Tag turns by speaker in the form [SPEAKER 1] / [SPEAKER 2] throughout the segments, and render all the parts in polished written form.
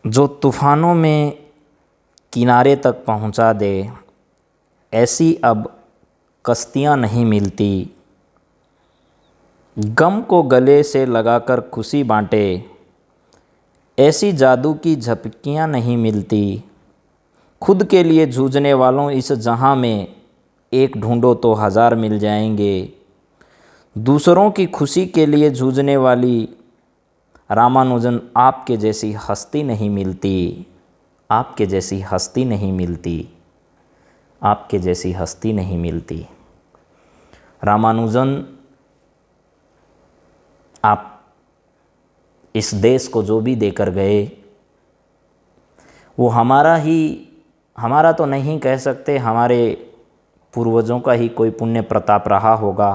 [SPEAKER 1] जो तूफ़ानों में किनारे तक पहुंचा दे, ऐसी अब कश्तियां नहीं मिलती। गम को गले से लगाकर खुशी बांटे, ऐसी जादू की झपकियां नहीं मिलती। खुद के लिए जूझने वालों इस जहां में एक ढूंढो तो हज़ार मिल जाएंगे। दूसरों की खुशी के लिए जूझने वाली रामानुजन आपके जैसी हस्ती नहीं मिलती। आपके जैसी हस्ती नहीं मिलती। आपके जैसी हस्ती नहीं मिलती। रामानुजन, आप इस देश को जो भी देकर गए वो हमारा तो नहीं कह सकते, हमारे पूर्वजों का ही कोई पुण्य प्रताप रहा होगा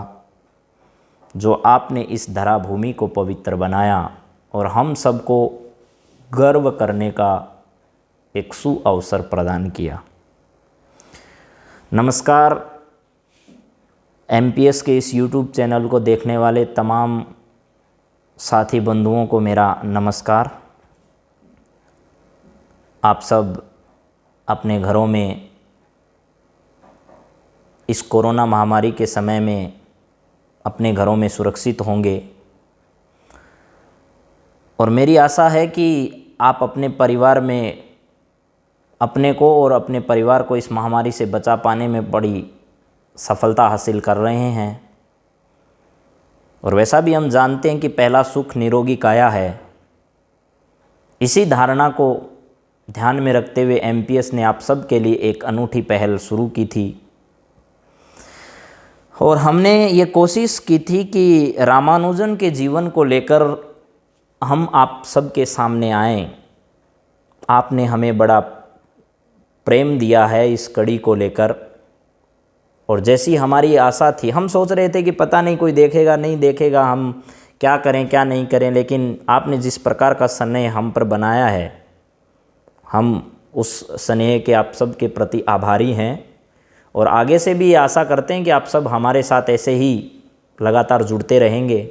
[SPEAKER 1] जो आपने इस धरा भूमि को पवित्र बनाया और हम सबको गर्व करने का एक सुअवसर प्रदान किया। नमस्कार, एमपीएस के इस यूट्यूब चैनल को देखने वाले तमाम साथी बंधुओं को मेरा नमस्कार। आप सब अपने घरों में इस कोरोना महामारी के समय में अपने घरों में सुरक्षित होंगे और मेरी आशा है कि आप अपने परिवार में अपने को और अपने परिवार को इस महामारी से बचा पाने में बड़ी सफलता हासिल कर रहे हैं। और वैसा भी हम जानते हैं कि पहला सुख निरोगी काया है। इसी धारणा को ध्यान में रखते हुए एमपीएस ने आप सब के लिए एक अनूठी पहल शुरू की थी और हमने ये कोशिश की थी कि रामानुजन के जीवन को लेकर हम आप सब के सामने आएँ। आपने हमें बड़ा प्रेम दिया है इस कड़ी को लेकर और जैसी हमारी आशा थी, हम सोच रहे थे कि पता नहीं कोई देखेगा नहीं देखेगा, हम क्या करें क्या नहीं करें, लेकिन आपने जिस प्रकार का स्नेह हम पर बनाया है, हम उस स्नेह के आप सब के प्रति आभारी हैं और आगे से भी आशा करते हैं कि आप सब हमारे साथ ऐसे ही लगातार जुड़ते रहेंगे।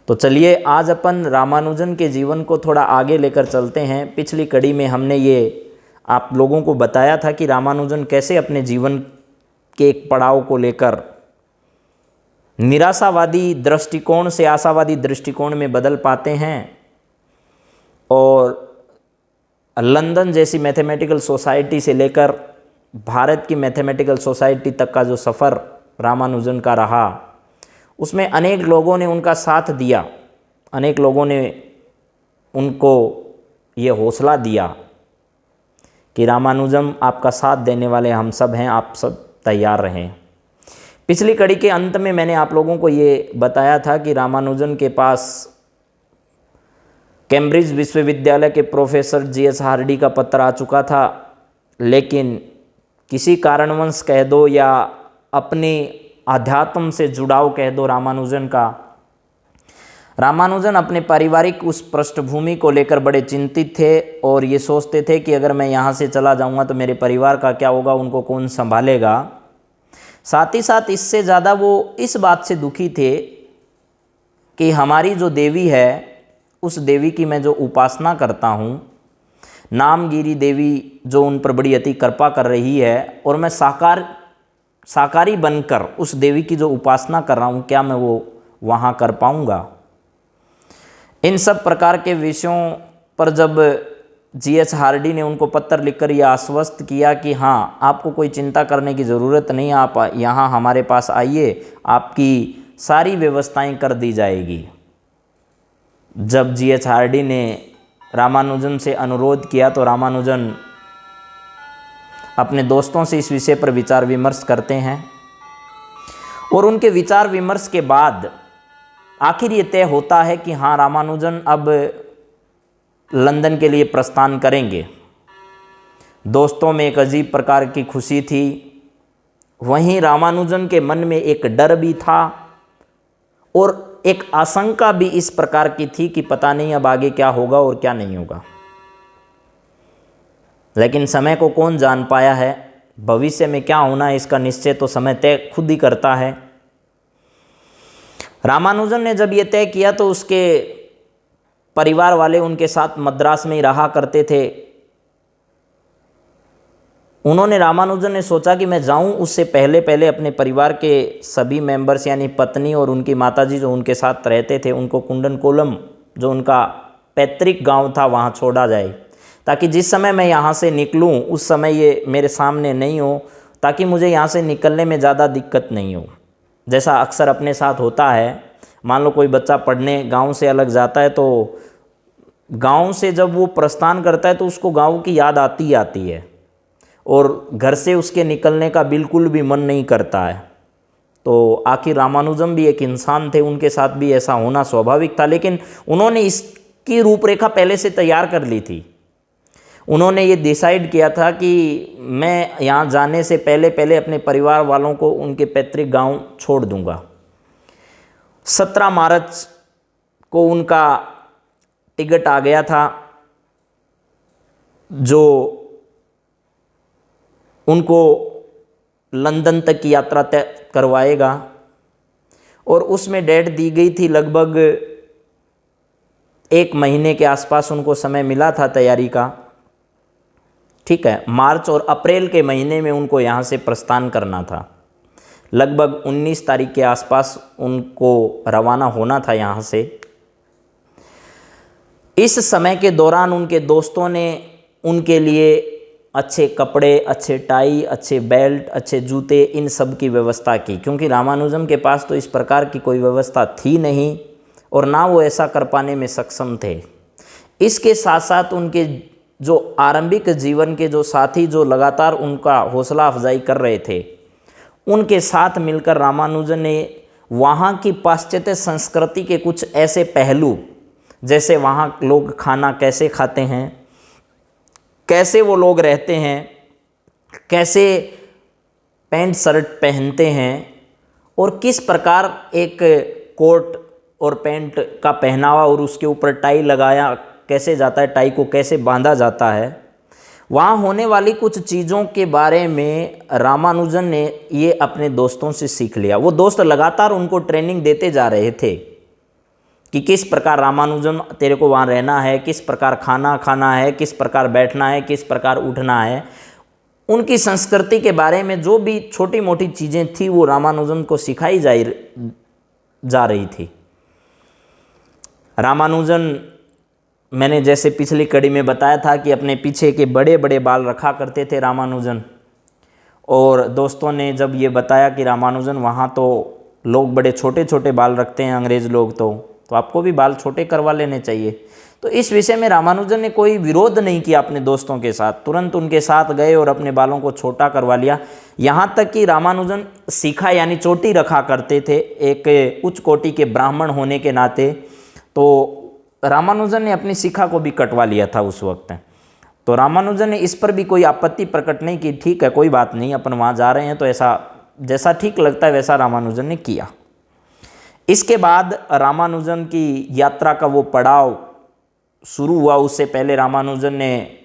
[SPEAKER 1] तो चलिए आज अपन रामानुजन के जीवन को थोड़ा आगे लेकर चलते हैं। पिछली कड़ी में हमने ये आप लोगों को बताया था कि रामानुजन कैसे अपने जीवन के एक पड़ाव को लेकर निराशावादी दृष्टिकोण से आशावादी दृष्टिकोण में बदल पाते हैं और लंदन जैसी मैथमेटिकल सोसाइटी से लेकर भारत की मैथमेटिकल सोसाइटी तक का जो सफ़र रामानुजन का रहा, उसमें अनेक लोगों ने उनका साथ दिया, अनेक लोगों ने उनको ये हौसला दिया कि रामानुजन आपका साथ देने वाले हम सब हैं, आप सब तैयार रहें। पिछली कड़ी के अंत में मैंने आप लोगों को ये बताया था कि रामानुजन के पास कैम्ब्रिज विश्वविद्यालय के प्रोफेसर जीएस हार्डी का पत्र आ चुका था, लेकिन किसी कारणवश कह दो या अपने आध्यात्म से जुड़ाव कह दो रामानुजन अपने पारिवारिक उस पृष्ठभूमि को लेकर बड़े चिंतित थे और ये सोचते थे कि अगर मैं यहाँ से चला जाऊँगा तो मेरे परिवार का क्या होगा, उनको कौन संभालेगा। साथ ही साथ इससे ज़्यादा वो इस बात से दुखी थे कि हमारी जो देवी है, उस देवी की मैं जो उपासना करता हूँ, नामगिरी देवी, जो उन पर बड़ी अति कृपा कर रही है और मैं साकारी बनकर उस देवी की जो उपासना कर रहा हूँ, क्या मैं वो वहाँ कर पाऊँगा। इन सब प्रकार के विषयों पर जब जीएस हार्डी ने उनको पत्र लिखकर यह आश्वस्त किया कि हाँ, आपको कोई चिंता करने की ज़रूरत नहीं, आप यहाँ हमारे पास आइए, आपकी सारी व्यवस्थाएं कर दी जाएगी। जब जीएस हार्डी ने रामानुजन से अनुरोध किया तो रामानुजन अपने दोस्तों से इस विषय पर विचार विमर्श करते हैं और उनके विचार विमर्श के बाद आखिर ये तय होता है कि हाँ, रामानुजन अब लंदन के लिए प्रस्थान करेंगे। दोस्तों में एक अजीब प्रकार की खुशी थी, वहीं रामानुजन के मन में एक डर भी था और एक आशंका भी इस प्रकार की थी कि पता नहीं अब आगे क्या होगा और क्या नहीं होगा। लेकिन समय को कौन जान पाया है, भविष्य में क्या होना है इसका निश्चय तो समय तय खुद ही करता है। रामानुजन ने जब ये तय किया तो उसके परिवार वाले उनके साथ मद्रास में ही रहा करते थे। उन्होंने रामानुजन ने सोचा कि मैं जाऊं उससे पहले पहले अपने परिवार के सभी मेंबर्स यानी पत्नी और उनकी माताजी जो उनके साथ रहते थे उनको कुंडनकोलम जो उनका पैतृक गांव था वहां छोड़ा जाए, ताकि जिस समय मैं यहाँ से निकलूँ उस समय ये मेरे सामने नहीं हो, ताकि मुझे यहाँ से निकलने में ज़्यादा दिक्कत नहीं हो। जैसा अक्सर अपने साथ होता है, मान लो कोई बच्चा पढ़ने गांव से अलग जाता है तो गांव से जब वो प्रस्थान करता है तो उसको गांव की याद आती ही आती है और घर से उसके निकलने का बिल्कुल भी मन नहीं करता है। तो आखिर रामानुजम भी एक इंसान थे, उनके साथ भी ऐसा होना स्वाभाविक था, लेकिन उन्होंने इसकी रूपरेखा पहले से तैयार कर ली थी। उन्होंने ये डिसाइड किया था कि मैं यहाँ जाने से पहले पहले अपने परिवार वालों को उनके पैतृक गांव छोड़ दूंगा। 17 मार्च को उनका टिकट आ गया था जो उनको लंदन तक की यात्रा तय करवाएगा, और उसमें डेट दी गई थी लगभग 1 महीने के आसपास उनको समय मिला था तैयारी का। ठीक है, मार्च और अप्रैल के महीने में उनको यहाँ से प्रस्थान करना था। लगभग 19 तारीख के आसपास उनको रवाना होना था यहाँ से। इस समय के दौरान उनके दोस्तों ने उनके लिए अच्छे कपड़े, अच्छे टाई, अच्छे बेल्ट, अच्छे जूते, इन सब की व्यवस्था की, क्योंकि रामानुजम के पास तो इस प्रकार की कोई व्यवस्था थी नहीं और ना वो ऐसा कर पाने में सक्षम थे। इसके साथ साथ उनके जो आरंभिक जीवन के जो साथी जो लगातार उनका हौसला अफजाई कर रहे थे, उनके साथ मिलकर रामानुजन ने वहाँ की पाश्चात्य संस्कृति के कुछ ऐसे पहलू, जैसे वहाँ लोग खाना कैसे खाते हैं, कैसे वो लोग रहते हैं, कैसे पैंट शर्ट पहनते हैं और किस प्रकार एक कोट और पैंट का पहनावा और उसके ऊपर टाई लगाया कैसे जाता है, टाई को कैसे बांधा जाता है, वहाँ होने वाली कुछ चीज़ों के बारे में रामानुजन ने ये अपने दोस्तों से सीख लिया। वो दोस्त लगातार उनको ट्रेनिंग देते जा रहे थे कि किस प्रकार रामानुजन तेरे को वहाँ रहना है, किस प्रकार खाना खाना है, किस प्रकार बैठना है, किस प्रकार उठना है। उनकी संस्कृति के बारे में जो भी छोटी मोटी चीज़ें थी वो रामानुजन को सिखाई जा रही थी। रामानुजन, मैंने जैसे पिछली कड़ी में बताया था कि अपने पीछे के बड़े बड़े बाल रखा करते थे रामानुजन, और दोस्तों ने जब ये बताया कि रामानुजन वहाँ तो लोग बड़े छोटे छोटे बाल रखते हैं अंग्रेज़ लोग, तो आपको भी बाल छोटे करवा लेने चाहिए। तो इस विषय में रामानुजन ने कोई विरोध नहीं किया अपने दोस्तों के साथ, तुरंत उनके साथ गए और अपने बालों को छोटा करवा लिया। यहाँ तक कि रामानुजन सीखा यानी चोटी रखा करते थे, एक उच्च कोटि के ब्राह्मण होने के नाते। तो रामानुजन ने अपनी शिखा को भी कटवा लिया था उस वक्त। तो रामानुजन ने इस पर भी कोई आपत्ति प्रकट नहीं की, ठीक है कोई बात नहीं, अपन वहाँ जा रहे हैं तो ऐसा जैसा ठीक लगता है वैसा रामानुजन ने किया। इसके बाद रामानुजन की यात्रा का वो पड़ाव शुरू हुआ। उससे पहले रामानुजन ने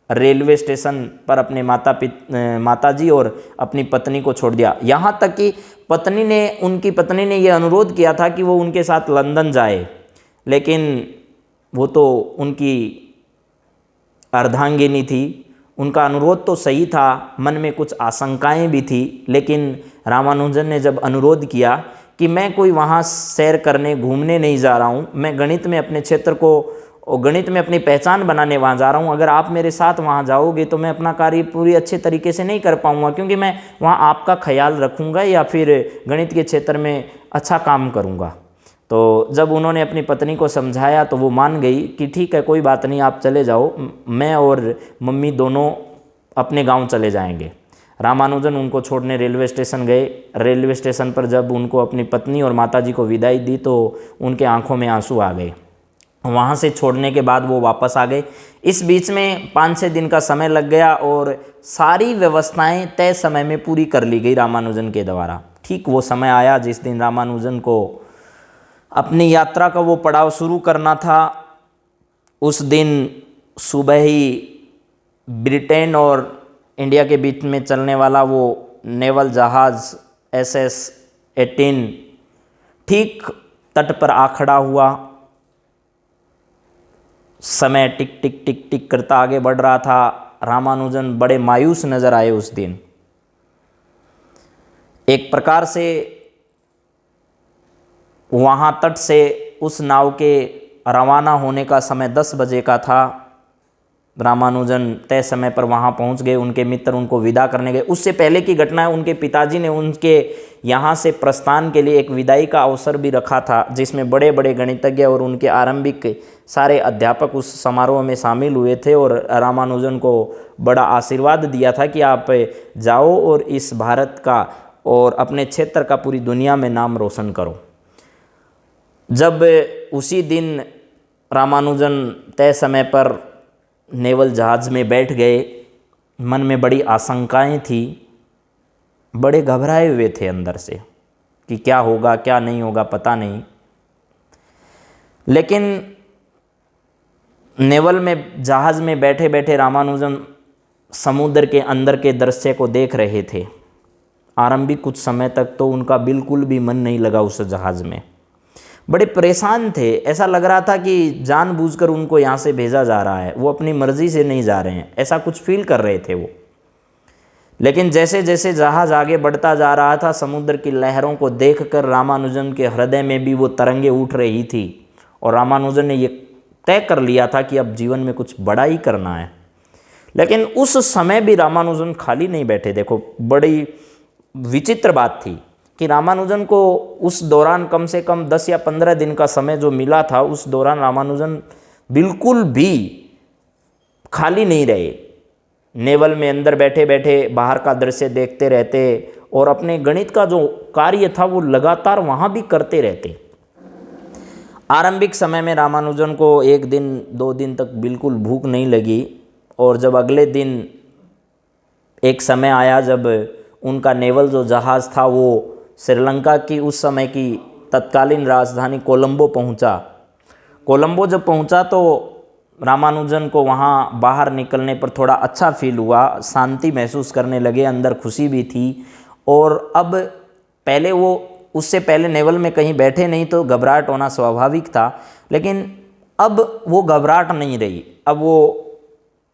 [SPEAKER 1] रेलवे स्टेशन पर अपने माताजी और अपनी पत्नी को छोड़ दिया। यहाँ तक कि उनकी पत्नी ने यह अनुरोध किया था कि वो उनके साथ लंदन जाए, लेकिन वो तो उनकी अर्धांगिनी थी, उनका अनुरोध तो सही था, मन में कुछ आशंकाएं भी थी, लेकिन रामानुजन ने जब अनुरोध किया कि मैं कोई वहाँ सैर करने घूमने नहीं जा रहा हूँ, मैं गणित में अपने क्षेत्र को और गणित में अपनी पहचान बनाने वहाँ जा रहा हूँ, अगर आप मेरे साथ वहाँ जाओगे तो मैं अपना कार्य पूरी अच्छे तरीके से नहीं कर पाऊँगा, क्योंकि मैं वहाँ आपका ख्याल रखूँगा या फिर गणित के क्षेत्र में अच्छा काम करूँगा। तो जब उन्होंने अपनी पत्नी को समझाया तो वो मान गई कि ठीक है कोई बात नहीं, आप चले जाओ, मैं और मम्मी दोनों अपने गांव चले जाएंगे। रामानुजन उनको छोड़ने रेलवे स्टेशन गए। रेलवे स्टेशन पर जब उनको अपनी पत्नी और माताजी को विदाई दी तो उनके आंखों में आंसू आ गए। वहाँ से छोड़ने के बाद वो वापस आ गए। इस बीच में 5-6 दिन का समय लग गया और सारी व्यवस्थाएं तय समय में पूरी कर ली गई रामानुजन के द्वारा। ठीक वो समय आया जिस दिन रामानुजन को अपनी यात्रा का वो पड़ाव शुरू करना था। उस दिन सुबह ही ब्रिटेन और इंडिया के बीच में चलने वाला वो नेवल जहाज़ SS-18 ठीक तट पर आ खड़ा हुआ। समय टिक टिक टिक टिक करता आगे बढ़ रहा था। रामानुजन बड़े मायूस नजर आए उस दिन। एक प्रकार से वहाँ तट से उस नाव के रवाना होने का समय 10 बजे का था। रामानुजन तय समय पर वहाँ पहुँच गए। उनके मित्र उनको विदा करने गए। उससे पहले की घटना है, उनके पिताजी ने उनके यहाँ से प्रस्थान के लिए एक विदाई का अवसर भी रखा था, जिसमें बड़े बड़े गणितज्ञ और उनके आरंभिक सारे अध्यापक उस समारोह में शामिल हुए थे और रामानुजन को बड़ा आशीर्वाद दिया था कि आप जाओ और इस भारत का और अपने क्षेत्र का पूरी दुनिया में नाम रोशन करो। जब उसी दिन रामानुजन तय समय पर नेवल जहाज़ में बैठ गए, मन में बड़ी आशंकाएं थी, बड़े घबराए हुए थे अंदर से कि क्या होगा क्या नहीं होगा पता नहीं। लेकिन नेवल में जहाज़ में बैठे बैठे रामानुजन समुद्र के अंदर के दृश्य को देख रहे थे। आरंभिक कुछ समय तक तो उनका बिल्कुल भी मन नहीं लगा उस जहाज़ में, बड़े परेशान थे। ऐसा लग रहा था कि जानबूझकर उनको यहाँ से भेजा जा रहा है, वो अपनी मर्जी से नहीं जा रहे हैं, ऐसा कुछ फील कर रहे थे वो। लेकिन जैसे जैसे जहाज़ आगे बढ़ता जा रहा था, समुद्र की लहरों को देखकर रामानुजन के हृदय में भी वो तरंगे उठ रही थी और रामानुजन ने ये तय कर लिया था कि अब जीवन में कुछ बड़ा ही करना है। लेकिन उस समय भी रामानुजन खाली नहीं बैठे। देखो, बड़ी विचित्र बात थी कि रामानुजन को उस दौरान कम से कम 10 या 15 दिन का समय जो मिला था, उस दौरान रामानुजन बिल्कुल भी खाली नहीं रहे। नेवल में अंदर बैठे बैठे बाहर का दृश्य देखते रहते और अपने गणित का जो कार्य था वो लगातार वहाँ भी करते रहते। आरंभिक समय में रामानुजन को 1 दिन 2 दिन तक बिल्कुल भूख नहीं लगी और जब अगले दिन एक समय आया जब उनका नेवल जो जहाज़ था वो श्रीलंका की उस समय की तत्कालीन राजधानी कोलंबो पहुंचा। कोलंबो जब पहुंचा तो रामानुजन को वहां बाहर निकलने पर थोड़ा अच्छा फील हुआ, शांति महसूस करने लगे, अंदर खुशी भी थी। और अब पहले वो उससे पहले नेवल में कहीं बैठे नहीं तो घबराहट होना स्वाभाविक था, लेकिन अब वो घबराहट नहीं रही। अब वो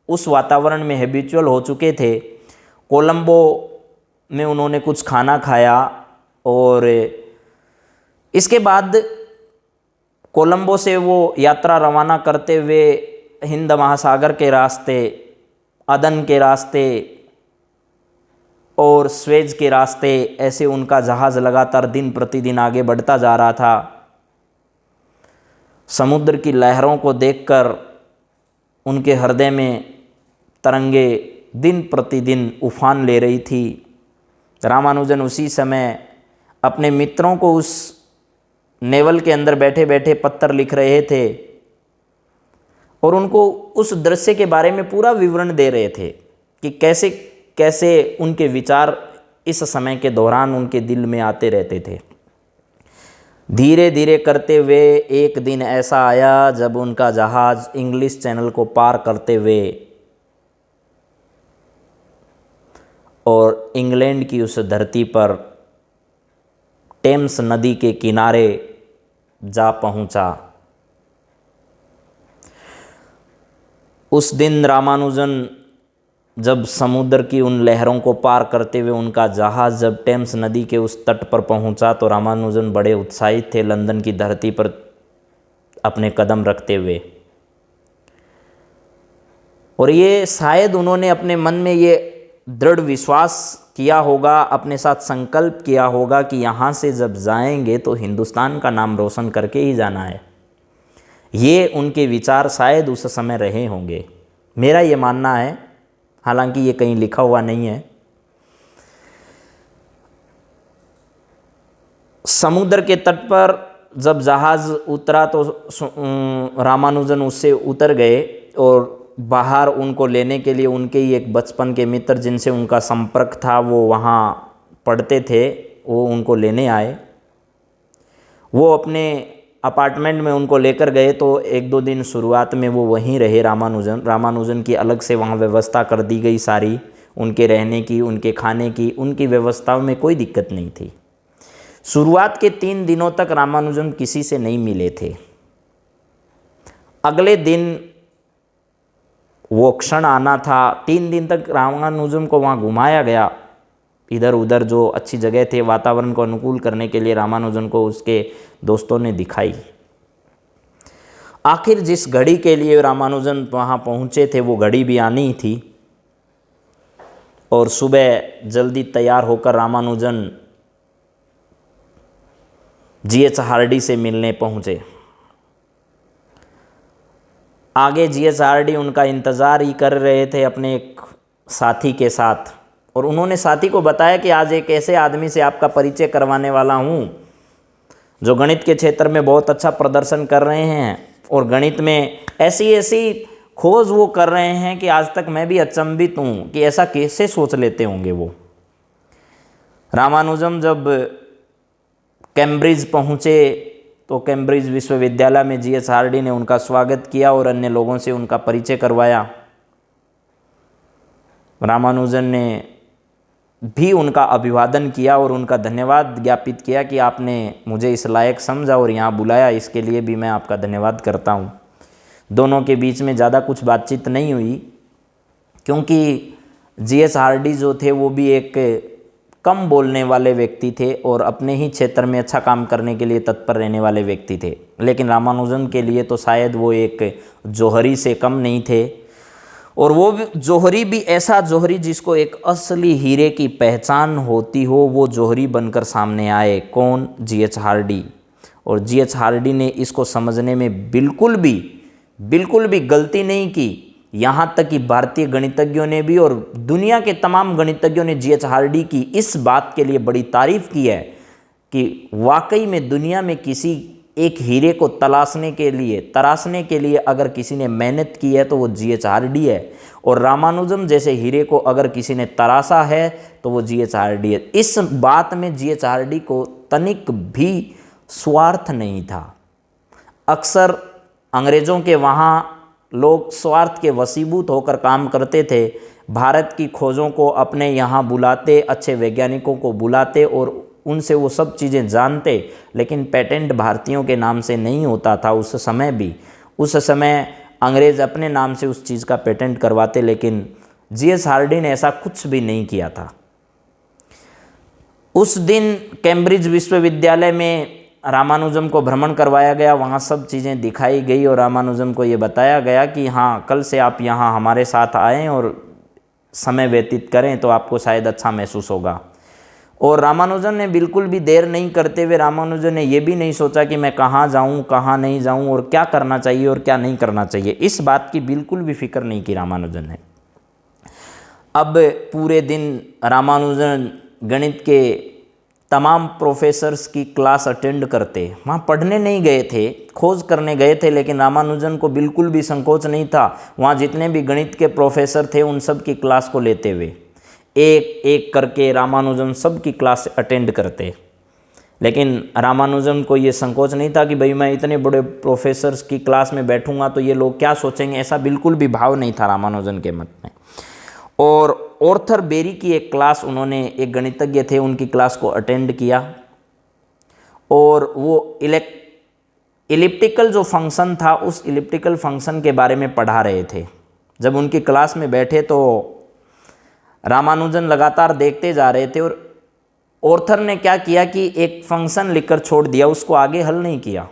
[SPEAKER 1] उस वातावरण में हैबिचुअल हो चुके थे। कोलंबो में उन्होंने कुछ खाना खाया और इसके बाद कोलंबो से वो यात्रा रवाना करते हुए हिंद महासागर के रास्ते, अदन के रास्ते और स्वेज के रास्ते, ऐसे उनका जहाज़ लगातार दिन प्रतिदिन आगे बढ़ता जा रहा था। समुद्र की लहरों को देखकर उनके हृदय में तरंगे दिन प्रतिदिन उफान ले रही थी। रामानुजन उसी समय अपने मित्रों को उस नेवल के अंदर बैठे बैठे पत्र लिख रहे थे और उनको उस दृश्य के बारे में पूरा विवरण दे रहे थे कि कैसे कैसे उनके विचार इस समय के दौरान उनके दिल में आते रहते थे। धीरे धीरे करते हुए एक दिन ऐसा आया जब उनका जहाज़ इंग्लिश चैनल को पार करते हुए और इंग्लैंड की उस धरती पर टेम्स नदी के किनारे जा पहुंचा। उस दिन रामानुजन जब समुद्र की उन लहरों को पार करते हुए उनका जहाज़ जब टेम्स नदी के उस तट पर पहुंचा तो रामानुजन बड़े उत्साहित थे लंदन की धरती पर अपने कदम रखते हुए। और ये शायद उन्होंने अपने मन में ये दृढ़ विश्वास किया होगा, अपने साथ संकल्प किया होगा कि यहाँ से जब जाएंगे तो हिंदुस्तान का नाम रोशन करके ही जाना है। ये उनके विचार शायद उस समय रहे होंगे, मेरा ये मानना है, हालांकि ये कहीं लिखा हुआ नहीं है। समुद्र के तट पर जब जहाज़ उतरा तो रामानुजन उससे उतर गए और बाहर उनको लेने के लिए उनके ही एक बचपन के मित्र जिनसे उनका संपर्क था वो वहाँ पढ़ते थे, वो उनको लेने आए। वो अपने अपार्टमेंट में उनको लेकर गए तो 1-2 दिन शुरुआत में वो वहीं रहे। रामानुजन की अलग से वहाँ व्यवस्था कर दी गई सारी, उनके रहने की, उनके खाने की, उनकी व्यवस्थाओं में कोई दिक्कत नहीं थी। शुरुआत के 3 दिनों तक रामानुजन किसी से नहीं मिले थे। अगले दिन वो क्षण आना था। 3 दिन तक रामानुजम को वहाँ घुमाया गया, इधर उधर जो अच्छी जगह थे वातावरण को अनुकूल करने के लिए रामानुजन को उसके दोस्तों ने दिखाई। आखिर जिस घड़ी के लिए रामानुजन वहाँ पहुँचे थे वो घड़ी भी आनी ही थी, और सुबह जल्दी तैयार होकर रामानुजन जीएच हार्डी से मिलने पहुँचे। आगे जीएच हार्डी उनका इंतज़ार ही कर रहे थे अपने एक साथी के साथ, और उन्होंने साथी को बताया कि आज एक ऐसे आदमी से आपका परिचय करवाने वाला हूँ जो गणित के क्षेत्र में बहुत अच्छा प्रदर्शन कर रहे हैं, और गणित में ऐसी ऐसी खोज वो कर रहे हैं कि आज तक मैं भी अचंभित हूँ कि ऐसा कैसे सोच लेते होंगे वो। रामानुजम जब कैम्ब्रिज पहुँचे तो कैम्ब्रिज विश्वविद्यालय में जीएच हार्डी ने उनका स्वागत किया और अन्य लोगों से उनका परिचय करवाया। रामानुजन ने भी उनका अभिवादन किया और उनका धन्यवाद ज्ञापित किया कि आपने मुझे इस लायक समझा और यहाँ बुलाया, इसके लिए भी मैं आपका धन्यवाद करता हूँ। दोनों के बीच में ज़्यादा कुछ बातचीत नहीं हुई, क्योंकि जीएच हार्डी जो थे वो भी एक कम बोलने वाले व्यक्ति थे और अपने ही क्षेत्र में अच्छा काम करने के लिए तत्पर रहने वाले व्यक्ति थे। लेकिन रामानुजन के लिए तो शायद वो एक जौहरी से कम नहीं थे, और वो भी जौहरी भी ऐसा जौहरी जिसको एक असली हीरे की पहचान होती हो, वो जौहरी बनकर सामने आए। कौन? GH Hardy. और जीएच हार्डी ने इसको समझने में बिल्कुल भी गलती नहीं की। यहाँ तक कि भारतीय गणितज्ञों ने भी और दुनिया के तमाम गणितज्ञों ने जीएच हार्डी की इस बात के लिए बड़ी तारीफ की है कि वाकई में दुनिया में किसी एक हीरे को तराशने के लिए अगर किसी ने मेहनत की है तो वो जीएच हार्डी है, और रामानुजम जैसे हीरे को अगर किसी ने तराशा है तो वो जीएच हार्डी है। इस बात में जीएच हार्डी को तनिक भी स्वार्थ नहीं था। अक्सर अंग्रेज़ों के वहाँ लोग स्वार्थ के वशीभूत होकर काम करते थे। भारत की खोजों को अपने यहाँ बुलाते, अच्छे वैज्ञानिकों को बुलाते और उनसे वो सब चीज़ें जानते, लेकिन पेटेंट भारतीयों के नाम से नहीं होता था उस समय भी। उस समय अंग्रेज़ अपने नाम से उस चीज़ का पेटेंट करवाते, लेकिन जीएच हार्डी ने ऐसा कुछ भी नहीं किया था। उस दिन कैम्ब्रिज विश्वविद्यालय में रामानुजम को भ्रमण करवाया गया, वहाँ सब चीज़ें दिखाई गई और रामानुजम को ये बताया गया कि हाँ, कल से आप यहाँ हमारे साथ आएँ और समय व्यतीत करें तो आपको शायद अच्छा महसूस होगा। और रामानुजन ने बिल्कुल भी देर नहीं करते हुए, रामानुजन ने ये भी नहीं सोचा कि मैं कहाँ जाऊँ कहाँ नहीं जाऊँ और क्या करना चाहिए और क्या नहीं करना चाहिए। इस बात की बिल्कुल भी फिक्र नहीं की रामानुजन ने। अब पूरे दिन रामानुजन गणित के तमाम प्रोफेसर्स की क्लास अटेंड करते। वहाँ पढ़ने नहीं गए थे, खोज करने गए थे, लेकिन रामानुजन को बिल्कुल भी संकोच नहीं था वहाँ जितने भी गणित के प्रोफेसर थे उन सब की क्लास को लेते हुए एक एक करके रामानुजन सब की क्लास अटेंड करते। लेकिन रामानुजन को ये संकोच नहीं था कि भाई मैं इतने बड़े प्रोफेसर्स की क्लास में बैठूंगा तो ये लोग क्या सोचेंगे, ऐसा बिल्कुल भी भाव नहीं था रामानुजन के मन में। और ऑर्थर बेरी की एक क्लास, उन्होंने एक गणितज्ञ थे उनकी क्लास को अटेंड किया, और वो इलिप्टिकल जो फंक्शन था उस इलिप्टिकल फंक्शन के बारे में पढ़ा रहे थे। जब उनकी क्लास में बैठे तो रामानुजन लगातार देखते जा रहे थे, और ऑर्थर ने क्या किया कि एक फंक्शन लिखकर छोड़ दिया, उसको आगे हल नहीं किया।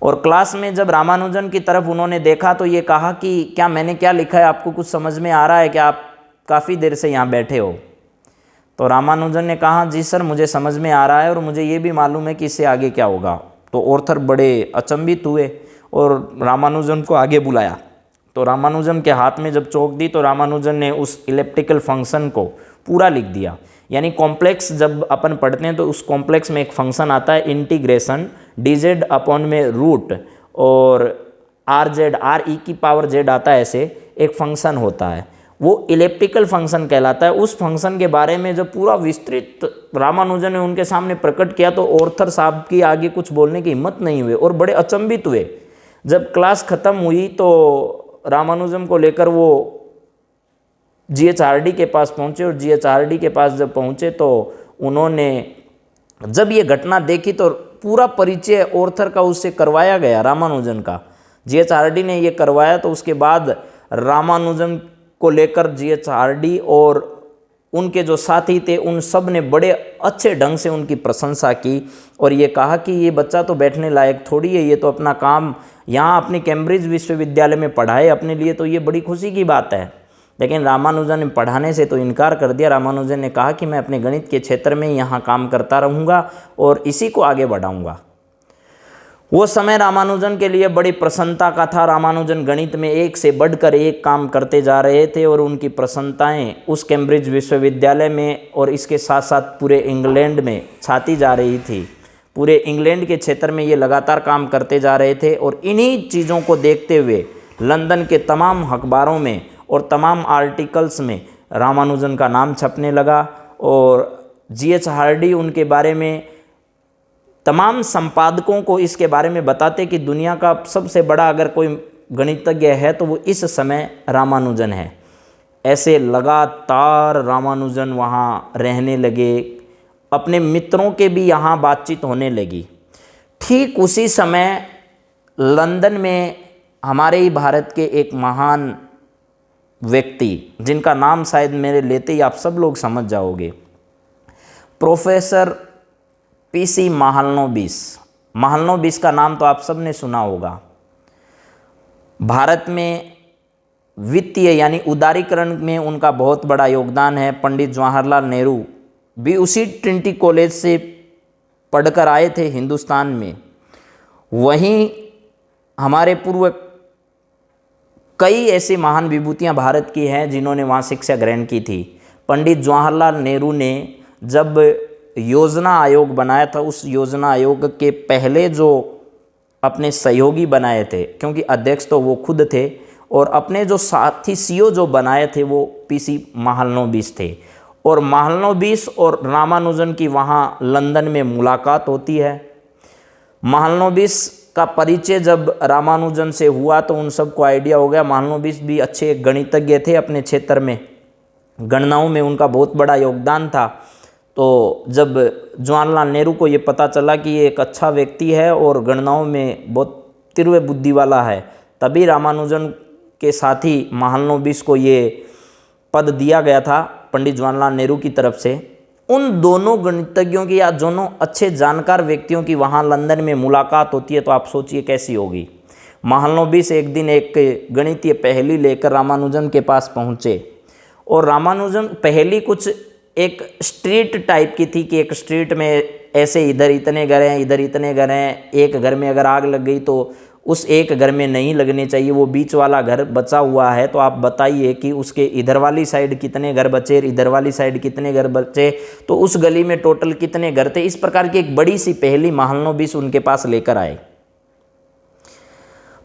[SPEAKER 1] और क्लास में जब रामानुजन की तरफ उन्होंने देखा तो ये कहा कि क्या मैंने क्या लिखा है आपको कुछ समझ में आ रहा है, क्या आप काफ़ी देर से यहाँ बैठे हो? तो रामानुजन ने कहा जी सर, मुझे समझ में आ रहा है और मुझे ये भी मालूम है कि इससे आगे क्या होगा। तो ऑर्थर बड़े अचंभित हुए और रामानुजन को आगे बुलाया। तो रामानुजन के हाथ में जब चौक दी तो रामानुजन ने उस इलिप्टिकल फंक्शन को पूरा लिख दिया। यानी कॉम्प्लेक्स जब अपन पढ़ते हैं तो उस कॉम्प्लेक्स में एक फंक्शन आता है इंटीग्रेशन dz अपॉन में रूट और rz re⁻z आता है, ऐसे एक फंक्शन होता है, वो इलिप्टिकल फंक्शन कहलाता है। उस फंक्शन के बारे में जब पूरा विस्तृत रामानुजन ने उनके सामने प्रकट किया तो ऑर्थर साहब की आगे कुछ बोलने की हिम्मत नहीं हुए और बड़े अचंभित हुए। जब क्लास ख़त्म हुई तो रामानुजन को लेकर वो जीएच हार्डी के पास पहुँचे, और जीएच हार्डी के पास जब पहुँचे तो उन्होंने जब ये घटना देखी तो पूरा परिचय ऑर्थर का उससे करवाया गया रामानुजन का। जीएच हार्डी ने ये करवाया। तो उसके बाद रामानुजन को लेकर जीएच हार्डी और उनके जो साथी थे उन सब ने बड़े अच्छे ढंग से उनकी प्रशंसा की और ये कहा कि ये बच्चा तो बैठने लायक थोड़ी है, ये तो अपना काम यहाँ अपनी कैम्ब्रिज विश्वविद्यालय में पढ़ाए, अपने लिए तो ये बड़ी खुशी की बात है। लेकिन रामानुजन ने पढ़ाने से तो इनकार कर दिया। रामानुजन ने कहा कि मैं अपने गणित के क्षेत्र में यहाँ काम करता रहूँगा और इसी को आगे बढ़ाऊँगा। वो समय रामानुजन के लिए बड़ी प्रसन्नता का था। रामानुजन गणित में एक से बढ़कर एक काम करते जा रहे थे और उनकी प्रसन्नताएं उस कैम्ब्रिज विश्वविद्यालय में और इसके साथ साथ पूरे इंग्लैंड में छाती जा रही थी। पूरे इंग्लैंड के क्षेत्र में ये लगातार काम करते जा रहे थे और इन्हीं चीज़ों को देखते हुए लंदन के तमाम अखबारों में और तमाम आर्टिकल्स में रामानुजन का नाम छपने लगा और जीएच हार्डी उनके बारे में तमाम संपादकों को इसके बारे में बताते कि दुनिया का सबसे बड़ा अगर कोई गणितज्ञ है तो वो इस समय रामानुजन है। ऐसे लगातार रामानुजन वहाँ रहने लगे, अपने मित्रों के भी यहाँ बातचीत होने लगी। ठीक उसी समय लंदन में हमारे ही भारत के एक महान व्यक्ति जिनका नाम शायद मेरे लेते ही आप सब लोग समझ जाओगे, प्रोफेसर पीसी महालनोबिस। महालनोबिस का नाम तो आप सब ने सुना होगा। भारत में वित्तीय यानी उदारीकरण में उनका बहुत बड़ा योगदान है। पंडित जवाहरलाल नेहरू भी उसी ट्रिनिटी कॉलेज से पढ़कर आए थे हिंदुस्तान में। वहीं हमारे पूर्व कई ऐसी महान विभूतियां भारत की हैं जिन्होंने वहाँ शिक्षा ग्रहण की थी। पंडित जवाहरलाल नेहरू ने जब योजना आयोग बनाया था, उस योजना आयोग के पहले जो अपने सहयोगी बनाए थे, क्योंकि अध्यक्ष तो वो खुद थे, और अपने जो साथी सीईओ जो बनाए थे वो पीसी महालनोबिस थे। और महालनोबिस और रामानुजन की वहाँ लंदन में मुलाकात होती है। महालनोबिस का परिचय जब रामानुजन से हुआ तो उन सबको आइडिया हो गया। महालनोबिस भी अच्छे गणितज्ञ थे अपने क्षेत्र में, गणनाओं में उनका बहुत बड़ा योगदान था। तो जब जवाहरलाल नेहरू को ये पता चला कि ये एक अच्छा व्यक्ति है और गणनाओं में बहुत तीव्र बुद्धि वाला है, तभी रामानुजन के साथी महालनोबिस को ये पद दिया गया था पंडित जवाहरलाल नेहरू की तरफ से। उन दोनों गणितज्ञों की या दोनों अच्छे जानकार व्यक्तियों की वहाँ लंदन में मुलाकात होती है, तो आप सोचिए कैसी होगी। महालनोबिस एक दिन एक गणितीय पहेली लेकर रामानुजन के पास पहुँचे और रामानुजन पहेली कुछ एक स्ट्रीट टाइप की थी कि एक स्ट्रीट में ऐसे इधर इतने घर हैं, इधर इतने घर हैं, एक घर में अगर आग लग गई तो उस एक घर में नहीं लगनी चाहिए, वो बीच वाला घर बचा हुआ है, तो आप बताइए कि उसके इधर वाली साइड कितने घर बचे, इधर वाली साइड कितने घर बचे, तो उस गली में टोटल कितने घर थे। इस प्रकार की एक बड़ी सी पहेली महालनोबिस उनके पास लेकर आए।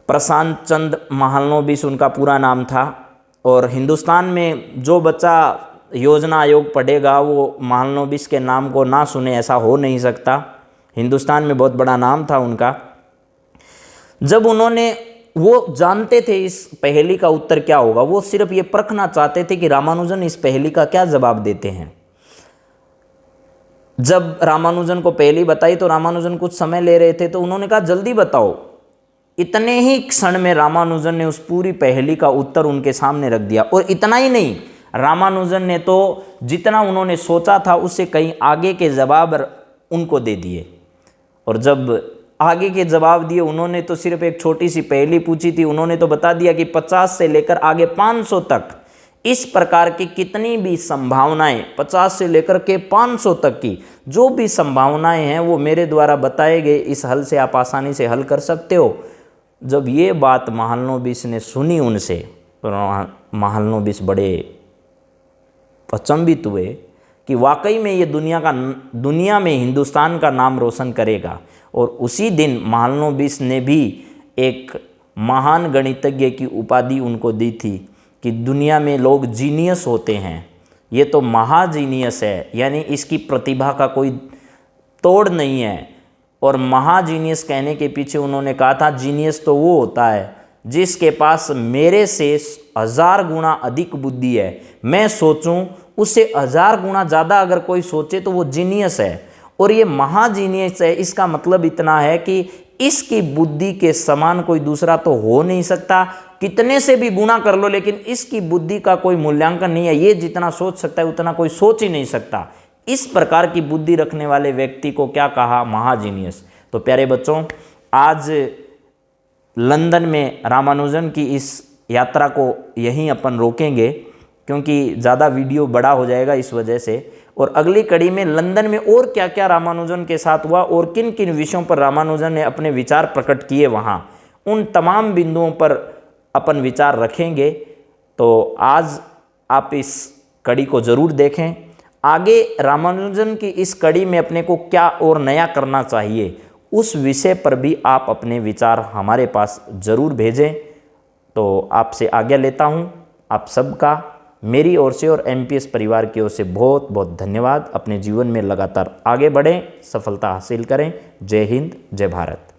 [SPEAKER 1] प्रशांत चंद महालनोबिस उनका पूरा नाम था। और हिंदुस्तान में जो बच्चा योजना आयोग पढ़ेगा वो महालनोबिस के नाम को ना सुने ऐसा हो नहीं सकता। हिंदुस्तान में बहुत बड़ा नाम था उनका। जब उन्होंने, वो जानते थे इस पहेली का उत्तर क्या होगा, वो सिर्फ ये परखना चाहते थे कि रामानुजन इस पहेली का क्या जवाब देते हैं। जब रामानुजन को पहेली बताई तो रामानुजन कुछ समय ले रहे थे, तो उन्होंने कहा जल्दी बताओ। इतने ही क्षण में रामानुजन ने उस पूरी पहेली का उत्तर उनके सामने रख दिया। और इतना ही नहीं, रामानुजन ने तो जितना उन्होंने सोचा था उससे कहीं आगे के जवाब उनको दे दिए। और जब आगे के जवाब दिए, उन्होंने तो सिर्फ एक छोटी सी पहेली पूछी थी, उन्होंने तो बता दिया कि 50 से लेकर आगे 500 तक इस प्रकार की कितनी भी संभावनाएं, 50 से लेकर के 500 तक की जो भी संभावनाएं हैं वो मेरे द्वारा बताए गए इस हल से आप आसानी से हल कर सकते हो। जब ये बात महालनोबिस ने सुनी उनसे, तो महालनोबिस बड़े अचंभित हुए कि वाकई में ये दुनिया में हिंदुस्तान का नाम रोशन करेगा। और उसी दिन महालनोबिस ने भी एक महान गणितज्ञ की उपाधि उनको दी थी कि दुनिया में लोग जीनियस होते हैं, ये तो महाजीनियस है, यानी इसकी प्रतिभा का कोई तोड़ नहीं है। और महाजीनियस कहने के पीछे उन्होंने कहा था जीनियस तो वो होता है जिसके पास मेरे से 1000 गुना अधिक बुद्धि है, मैं सोचूं उससे 1000 गुना ज़्यादा अगर कोई सोचे तो वो जीनियस है। और ये महाजीनियस है, इसका मतलब इतना है कि इसकी बुद्धि के समान कोई दूसरा तो हो नहीं सकता। कितने से भी गुणा कर लो, लेकिन इसकी बुद्धि का कोई मूल्यांकन नहीं है। ये जितना सोच सकता है उतना कोई सोच ही नहीं सकता। इस प्रकार की बुद्धि रखने वाले व्यक्ति को क्या कहा? महाजीनियस। तो प्यारे बच्चों, आज लंदन में रामानुजन की इस यात्रा को यहीं अपन रोकेंगे, क्योंकि ज़्यादा वीडियो बड़ा हो जाएगा इस वजह से। और अगली कड़ी में लंदन में और क्या क्या रामानुजन के साथ हुआ और किन किन विषयों पर रामानुजन ने अपने विचार प्रकट किए, वहाँ उन तमाम बिंदुओं पर अपन विचार रखेंगे। तो आज आप इस कड़ी को ज़रूर देखें। आगे रामानुजन की इस कड़ी में अपने को क्या और नया करना चाहिए, उस विषय पर भी आप अपने विचार हमारे पास ज़रूर भेजें। तो आपसे आज्ञा लेता हूँ। आप सबका मेरी ओर से और MPS परिवार की ओर से बहुत बहुत धन्यवाद। अपने जीवन में लगातार आगे बढ़ें, सफलता हासिल करें। जय हिंद, जय भारत।